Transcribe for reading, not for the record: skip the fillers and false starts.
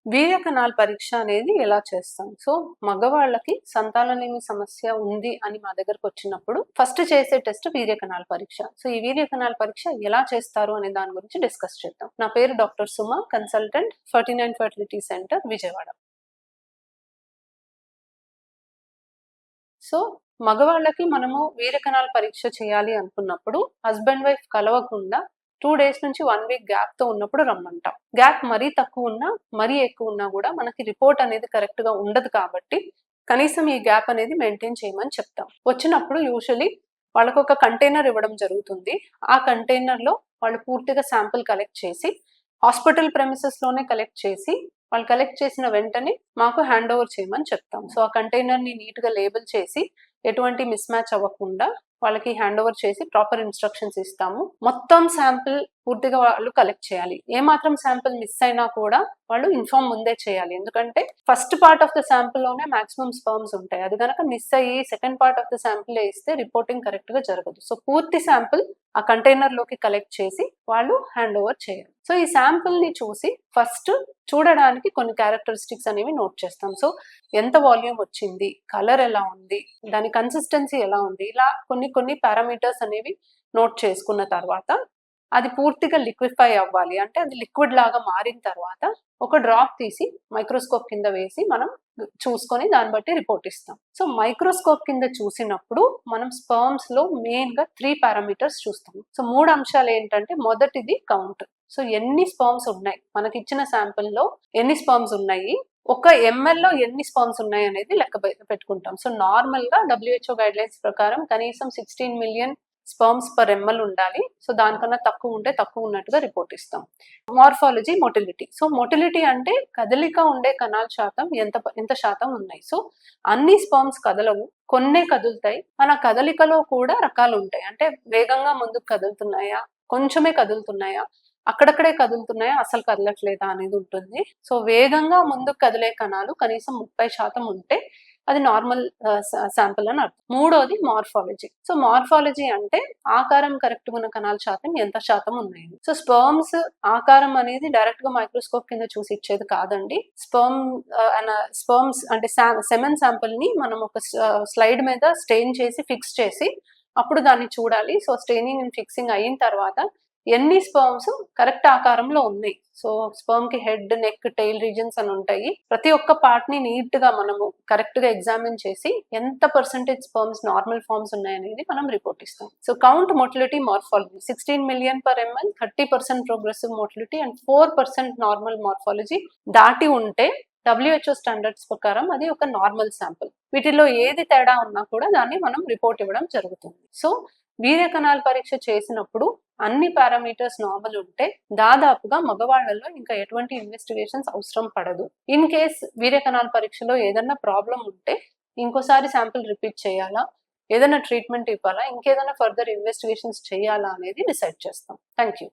వీర్య కణాల పరీక్ష అనేది ఎలా చేస్తాం? సో, మగవాళ్ళకి సంతానలేమి సమస్య ఉంది అని మా దగ్గరకొచ్చినప్పుడు ఫస్ట్ చేసే టెస్ట్ వీర్య కణాల పరీక్ష. సో, ఈ వీర్య కణాల పరీక్ష ఎలా చేస్తారు అనే దాని గురించి డిస్కస్ చేద్దాం. నా పేరు doctor Suma, consultant 49 fertility centre Vijayawada. So, మగవాళ్ళకి మనము వీర్య కణాల పరీక్ష చేయాలి అనుకున్నప్పుడు హస్బెండ్, వైఫ్ కలవకుండా 2 డేస్ నుంచి 1 వీక్ గ్యాప్‌తో ఉన్నప్పుడు రమ్మంటాం. గ్యాప్ మరీ తక్కువున్నా, మరీ ఎక్కువున్నా గూడా మనకి రిపోర్ట్ అనేది కరెక్ట్‌గా ఉండదు కాబట్టి, కనీసం ఈ గ్యాప్ అనేది మెయింటైన్ చేయమని చెప్తాం. వచ్చినప్పుడు యూజువల్లీ వాళ్ళకొక కంటైనర్ ఇవ్వడం జరుగుతుంది. ఆ కంటైనర్‌లో వాళ్ళు పూర్తిగా శాంపిల్ కలెక్ట్ చేసి, హాస్పిటల్ ప్రెమిసెస్‌లోనే కలెక్ట్ చేసి, వాళ్ళు కలెక్ట్ చేసిన వెంటనే మాకు హ్యాండ్ ఓవర్ చేయమని చెప్తాం. సో, ఆ కంటైనర్‌ని నీట్‌గా లేబుల్ చేసి, ఎటువంటి మిస్ మ్యాచ్ అవ్వకుండా వాళ్ళకి హ్యాండ్ ఓవర్ చేసి ప్రాపర్ ఇన్‌స్ట్రక్షన్స్ ఇస్తాము. మొత్తం శాంపిల్ పూర్తిగా వాళ్ళు కలెక్ట్ చేయాలి. ఏమాత్రం శాంపిల్ మిస్ అయినా కూడా వాళ్ళు ఇన్ఫార్మ్ ముందే చేయాలి. ఎందుకంటే ఫస్ట్ పార్ట్ ఆఫ్ ద శాంపిల్‌లోనే మాక్సిమం స్పెర్మ్స్ ఉంటాయి. అది గనక మిస్ అయ్యి సెకండ్ పార్ట్ ఆఫ్ ద శాంపిలే ఇస్తే రిపోర్టింగ్ కరెక్ట్‌గా జరగదు. సో, పూర్తి శాంపిల్ ఆ కంటైనర్‌లోకి కలెక్ట్ చేసి వాళ్ళు హ్యాండ్ ఓవర్ చేయాలి. సో, ఈ శాంపిల్‌ని చూసి ఫస్ట్ చూడడానికి కొన్ని క్యారెక్టరిస్టిక్స్ అనేవి నోట్ చేస్తాం. సో, ఎంత వాల్యూమ్ వచ్చింది, కలర్ ఎలా ఉంది, దాని కన్సిస్టెన్సీ ఎలా ఉంది, ఇలా కొన్ని పారామీటర్స్ అనేవి నోట్ చేసుకున్న తర్వాత అది పూర్తిగా లిక్విఫై అవ్వాలి. అంటే అది లిక్విడ్ లాగా మారిన తర్వాత ఒక డ్రాప్ తీసి మైక్రోస్కోప్ కింద వేసి మనం చూసుకొని దాన్ని బట్టి రిపోర్ట్ ఇస్తాం. సో, మైక్రోస్కోప్ కింద చూసినప్పుడు మనం స్పెర్మ్స్‌లో మెయిన్‌గా 3 పారామీటర్స్ చూస్తాం. సో, 3 అంశాలు ఏంటంటే మొదటిది కౌంట్. సో, ఎన్ని స్పెర్మ్స్ ఉన్నాయి, మనకిచ్చిన శాంపిల్‌లో ఎన్ని స్పెర్మ్స్ ఉన్నాయి, ఒక ఎంఎల్‌లో ఎన్ని స్పెర్మ్స్ ఉన్నాయి అనేది లెక్క పెట్టుకుంటాం. సో, నార్మల్‌గా WHO గైడ్‌లైన్స్ ప్రకారం కనీసం 16 మిలియన్ స్పెర్మ్స్ పర్ ఎంఎల్ ఉండాలి. సో, దానికన్నా తక్కువ ఉంటే తక్కువ ఉన్నట్టుగా రిపోర్ట్ ఇస్తాం. Morphology, motility. సో, మొటిలిటీ అంటే కదలిక ఉండే కణాల శాతం ఎంత శాతం ఉన్నాయి. సో, అన్ని స్పెర్మ్స్ కదలవు. కొన్నే కదులుతాయి. మన కదలికలో కూడా రకాలుంటాయి. అంటే వేగంగా ముందుకు కదులుతున్నాయా, కొంచెమే కదులుతున్నాయా, అక్కడక్కడే కదులుతున్నాయా, అసలు కదలట్లేదా అనేది ఉంటుంది. సో, వేగంగా ముందుకు కదిలే కణాలు కనీసం 30% ఉంటే అది నార్మల్ శాంపిల్ అని అర్థం. మూడోది మార్ఫాలజీ. సో, మార్ఫాలజీ అంటే ఆకారం కరెక్ట్‌గా ఉన్న కణాల శాతం ఎంత శాతం ఉన్నాయి. సో, స్పెర్మ్స్ ఆకారం అనేది డైరెక్ట్‌గా మైక్రోస్కోప్ కింద చూసి ఇచ్చేది కాదండి. స్పెర్మ్స్ అంటే సెమెన్ శాంపిల్‌ని మనం ఒక స్లైడ్ మీద స్టెయిన్ చేసి ఫిక్స్ చేసి అప్పుడు దాన్ని చూడాలి. సో, స్టెయినింగ్ అండ్ ఫిక్సింగ్ అయిన తర్వాత ఎన్ని స్పెర్మ్స్ కరెక్ట్ ఆకారంలో ఉన్నాయి. సో, స్పెర్మ్‌కి హెడ్, నెక్, టెయిల్ రీజియన్స్ అని ఉంటాయి. ప్రతి ఒక్క పార్ట్‌ని నీట్‌గా మనము కరెక్ట్‌గా ఎగ్జామిన్ చేసి ఎంత పర్సెంటేజ్ స్పెర్మ్స్ నార్మల్ ఫార్మ్స్ ఉన్నాయనేది మనం రిపోర్ట్ ఇస్తాం. So, count, motility, morphology 16 million per ML, 30% progressive motility and 4% normal morphology దాటి ఉంటే WHO స్టాండర్డ్స్ ప్రకారం అది ఒక నార్మల్ శాంపిల్. వీటిలో ఏది తేడా ఉన్నా కూడా దాన్ని మనం రిపోర్ట్ ఇవ్వడం జరుగుతుంది. సో, వీర్య కణాల పరీక్ష చేసినప్పుడు అన్ని పారామీటర్స్ నార్మల్ ఉంటే దాదాపుగా మగవాళ్ళలో ఇంకా ఎటువంటి ఇన్వెస్టిగేషన్స్ అవసరం పడదు. ఇన్ కేస్ వీర్య కణాల పరీక్షలో ఏదన్నా ప్రాబ్లం ఉంటే ఇంకోసారి శాంపిల్ రిపీట్ చేయాలా, ఏదైనా ట్రీట్మెంట్ ఇవ్వాలా, ఇంకేదైనా ఫర్దర్ ఇన్వెస్టిగేషన్స్ చేయాలా అనేది డిసైడ్ చేస్తాం. Thank you.